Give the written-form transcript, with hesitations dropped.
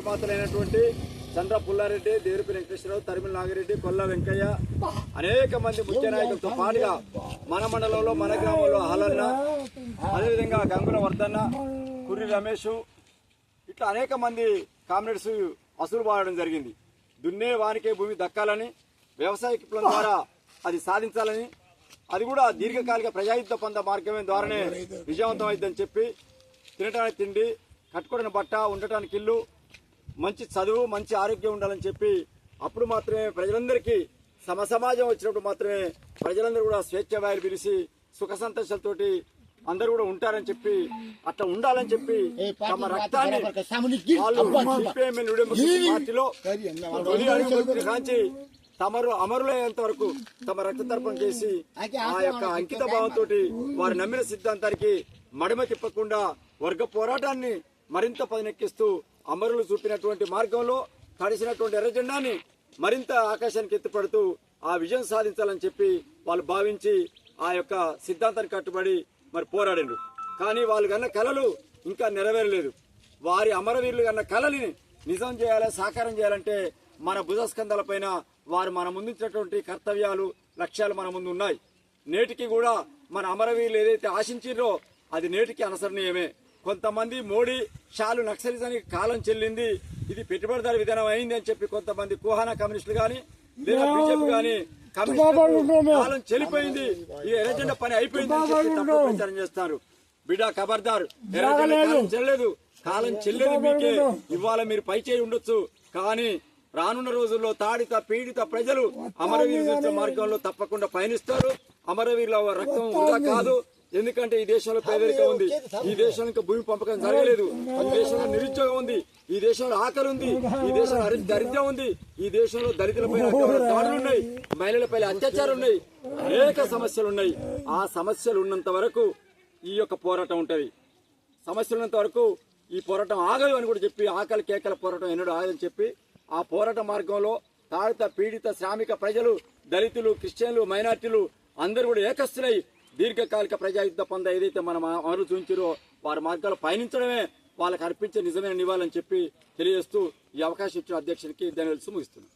నిర్మాతలైనటువంటి చంద్ర పుల్లారెడ్డి, దేవిపల్లి వెంకటేశ్వరరావు, తరిమిల నాగిరెడ్డి, కొల్ల వెంకయ్య, అనేక మంది ముఖ్య నాయకులతో పాటుగా మన మండలంలో మన గ్రామంలో హాలన్న, అదేవిధంగా గంగుల వర్ధన్న, కుర్రి రమేష్, ఇట్లా అనేక మంది కామ్రేడ్స్ అసలు బాడడం జరిగింది. దున్నే వానికే భూమి దక్కాలని, వ్యవసాయ విప్లవం ద్వారా అది సాధించాలని, అది కూడా దీర్ఘకాలిక ప్రజాయుద్ధ పొంద మార్గమే ద్వారానే విజయవంతం అయిద్దని చెప్పి, తినడానికి తిండి, కట్టుకోవడానికి బట్ట, ఉండటానికి ఇల్లు, మంచి చదువు, మంచి ఆరోగ్యం ఉండాలని చెప్పి అప్పుడు మాత్రమే ప్రజలందరికీ సమాజం వచ్చినప్పుడు మాత్రమే ప్రజలందరూ కూడా స్వేచ్ఛ వాయులు పిలిచి సుఖ సంతోషాలతోటి అందరూ కూడా ఉంటారని చెప్పి, అట్లా ఉండాలని చెప్పి తమ రక్తాన్ని పార్టీలో కాంచి తమరు అమరులయ్యేంత వరకు తమ రక్త తర్పణ చేసి ఆ యొక్క అంకిత భావంతో వారు నమ్మిన సిద్ధాంతానికి మడిమ తిప్పకుండా వర్గ పోరాటాన్ని మరింత పదనెక్కిస్తూ అమరులు చూపినటువంటి మార్గంలో తడిసినటువంటి ఎర్రజెండాని మరింత ఆకాశానికి ఎత్తిపడుతూ ఆ విజయం సాధించాలని చెప్పి వాళ్ళు భావించి ఆ యొక్క సిద్ధాంతానికి కట్టుబడి మరి పోరాడిండ్రు. కానీ వాళ్ళు కన్న కళలు ఇంకా నెరవేరలేదు. వారి అమరవీరులు కన్న కళని నిజం చేయాలి, సాకారం చేయాలంటే మన భుజస్కంధాల పైన వారు మన ముందుంచినటువంటి కర్తవ్యాలు, లక్ష్యాలు మన ముందు ఉన్నాయి. నేటికి కూడా మన అమరవీరులు ఏదైతే ఆశించారో అది నేటికి అనుసరణీయమే. కొంతమంది మోడీ షాలు నక్సలిజానికి కాలం చెల్లింది, ఇది పెట్టుబడిదారు విధానం అయింది అని చెప్పి కొంతమంది కుహానా కమ్యూనిస్టులు గాని లేదా బీజేపీ గాని కాలం చెల్లిపోయింది, ఈ ఎర్రజెండా పని అయిపోయింది అని చెప్పి తప్పుడు ప్రచారం చేస్తారు. బిడ్డ ఖబర్దార్, ఎర్రజెండా కాలం చెల్లలేదు, కాలం చెల్లేదు మీకే. ఇవాళ మీరు పై చేయి ఉండొచ్చు, కానీ రానున్న రోజుల్లో తాడిత పీడిత ప్రజలు అమరవీరుల మార్గంలో తప్పకుండా పయనిస్తారు. అమరవీరుల రక్తం వృధా కాదు. ఎందుకంటే ఈ దేశంలో పేదరికం ఉంది, ఈ దేశంలో ఇంకా భూమి పంపకం జరగలేదు, ఈ దేశంలో నిరుద్యోగం ఉంది, ఈ దేశంలో ఆకలి ఉంది, ఈ దేశంలో దరిద్రం ఉంది, ఈ దేశంలో దళితులపై దాడులు ఉన్నాయి, మహిళలపై అత్యాచారాలు ఉన్నాయి, అనేక సమస్యలు ఉన్నాయి. ఆ సమస్యలు ఉన్నంత వరకు ఈ యొక్క పోరాటం ఉంటది. సమస్యలు ఉన్నంత వరకు ఈ పోరాటం ఆగదు అని కూడా చెప్పి, ఆకలి కేకల పోరాటం ఎన్నడూ ఆగదని చెప్పి ఆ పోరాట మార్గంలో తాడిత పీడిత శ్రామిక ప్రజలు, దళితులు, క్రిస్టియన్లు, మైనార్టీలు అందరూ కూడా ఏకస్తులై దీర్ఘకాలిక ప్రజాయుద్ధ పొంద ఏదైతే మనం అమలు చూపించారో వారి మార్గాలు పయనించడమే వాళ్ళకి అర్పించే నిజమైన నివాళని చెప్పి తెలియజేస్తూ ఈ అవకాశం ఇచ్చిన అధ్యక్షునికి ధన్యవాదాలు ముగిస్తున్నాం.